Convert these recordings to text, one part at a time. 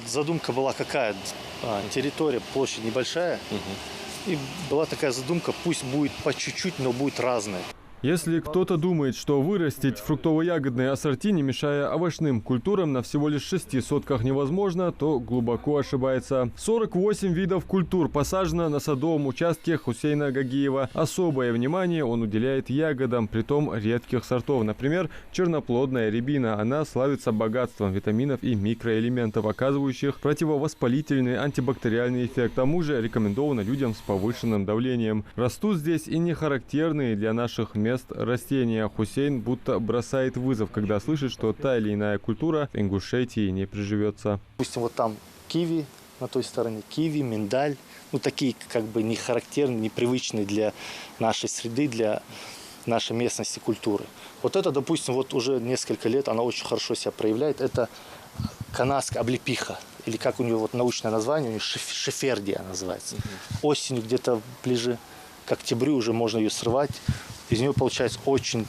Задумка была какая? Территория, площадь небольшая. И была такая задумка, пусть будет по чуть-чуть, но будет разная. Если кто-то думает, что вырастить фруктово-ягодные ассорти, не мешая овощным культурам, на всего лишь 6 сотках невозможно, то глубоко ошибается. 48 видов культур посажено на садовом участке Хусейна Гагиева. Особое внимание он уделяет ягодам, притом редких сортов. Например, черноплодная рябина. Она славится богатством витаминов и микроэлементов, оказывающих противовоспалительный, антибактериальный эффект. К тому же рекомендовано людям с повышенным давлением. Растут здесь и не характерные для наших мест растения. Хусейн будто бросает вызов, когда слышит, что та или иная культура в Ингушетии не приживется. Допустим, вот там киви на той стороне, киви, миндаль. Ну, такие как бы не характерные, непривычные для нашей среды, для нашей местности культуры. Вот это, допустим, вот уже несколько лет она очень хорошо себя проявляет. Это канадская облепиха. Или как у нее вот научное название, у нее шефердия называется. Осенью где-то ближе к октябрю уже можно ее срывать. Из нее получается очень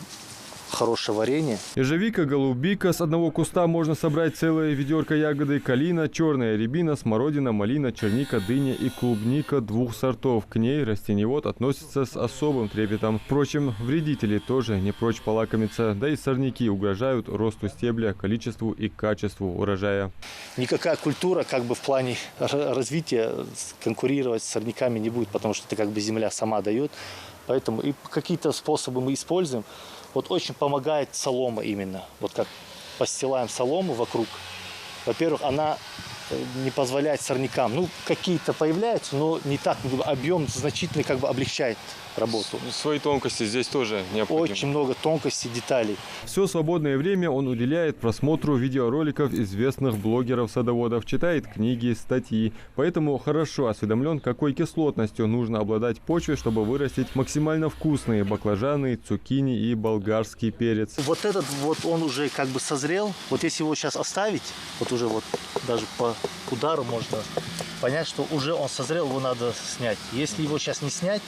хорошее варенье. Ежевика, голубика. С одного куста можно собрать целое ведерко ягоды: калина, черная рябина, смородина, малина, черника, дыня и клубника 2 сортов. К ней растениевод относится с особым трепетом. Впрочем, вредители тоже не прочь полакомиться. Да и сорняки угрожают росту стебля, количеству и качеству урожая. Никакая культура как бы в плане развития конкурировать с сорняками не будет, потому что это как бы земля сама дает. Поэтому и какие-то способы мы используем. Вот очень помогает солома именно. Вот как постилаем солому вокруг. Во-первых, она не позволяет сорнякам. Ну, какие-то появляются, но не так. Объем значительно как бы облегчает работу. Свои тонкости здесь тоже необходимы. Очень много тонкостей, деталей. Все свободное время он уделяет просмотру видеороликов известных блогеров-садоводов, читает книги, статьи. Поэтому хорошо осведомлен, какой кислотностью нужно обладать почве, чтобы вырастить максимально вкусные баклажаны, цукини и болгарский перец. Вот этот вот он уже как бы созрел. Вот если его сейчас оставить, вот уже вот даже по удару можно понять, что уже он созрел, его надо снять. Если его сейчас не снять,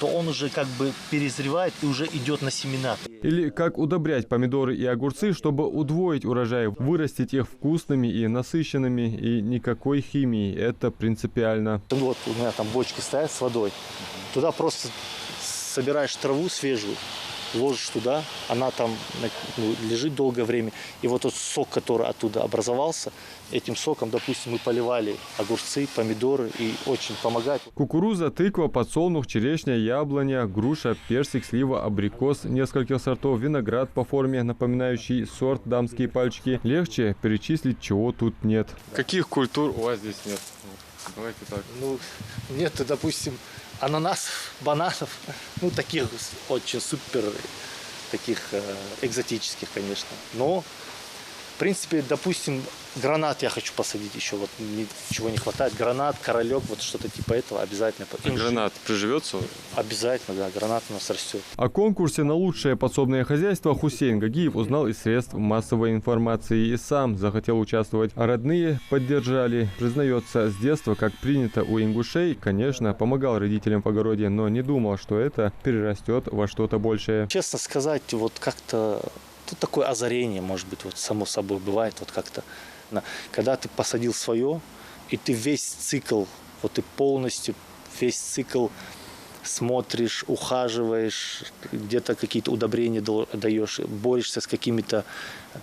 то он уже как бы перезревает и уже идет на семена. Или как удобрять помидоры и огурцы, чтобы удвоить урожай, вырастить их вкусными и насыщенными, и никакой химии. Это принципиально. Вот у меня там бочки стоят с водой. Туда просто собираешь траву свежую, ложишь туда, она там лежит долгое время. И вот тот сок, который оттуда образовался, этим соком, допустим, мы поливали огурцы, помидоры, и очень помогает. Кукуруза, тыква, подсолнух, черешня, яблоня, груша, персик, слива, абрикос нескольких сортов, виноград по форме, напоминающий сорт дамские пальчики. Легче перечислить, чего тут нет. Каких культур у вас здесь нет? Давайте так. Ну, нет, допустим, ананасов, бананов, ну, таких очень супер, таких экзотических, конечно. Но, в принципе, допустим, гранат я хочу посадить еще, вот ничего не хватает. Гранат, королек, вот что-то типа этого обязательно. А гранат приживется? Обязательно, да, гранат у нас растет. О конкурсе на лучшее подсобное хозяйство Хусейн Гагиев узнал из средств массовой информации и сам захотел участвовать. А родные поддержали. Признается, с детства, как принято у ингушей, конечно, помогал родителям в огороде, но не думал, что это перерастет во что-то большее. Честно сказать, вот как-то тут такое озарение, может быть, вот само собой бывает, вот как-то. Когда ты посадил свое, и ты весь цикл, вот ты полностью весь цикл смотришь, ухаживаешь, где-то какие-то удобрения даешь, борешься с какими-то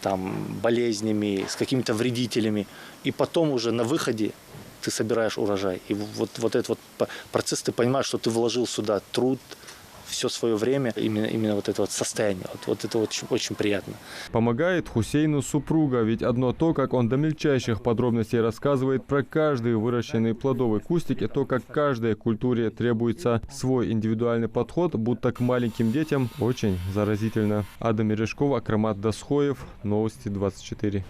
там болезнями, с какими-то вредителями, и потом уже на выходе ты собираешь урожай. И вот этот вот процесс, ты понимаешь, что ты вложил сюда труд, все свое время, именно вот это вот состояние. Вот это очень, очень приятно. Помогает Хусейну супруга, ведь одно то, как он до мельчайших подробностей рассказывает про каждый выращенный плодовый кустик, и то, как каждой культуре требуется свой индивидуальный подход, будто к маленьким детям, очень заразительно. Адам Мережков, Акрамат Дасхоев, Новости 24.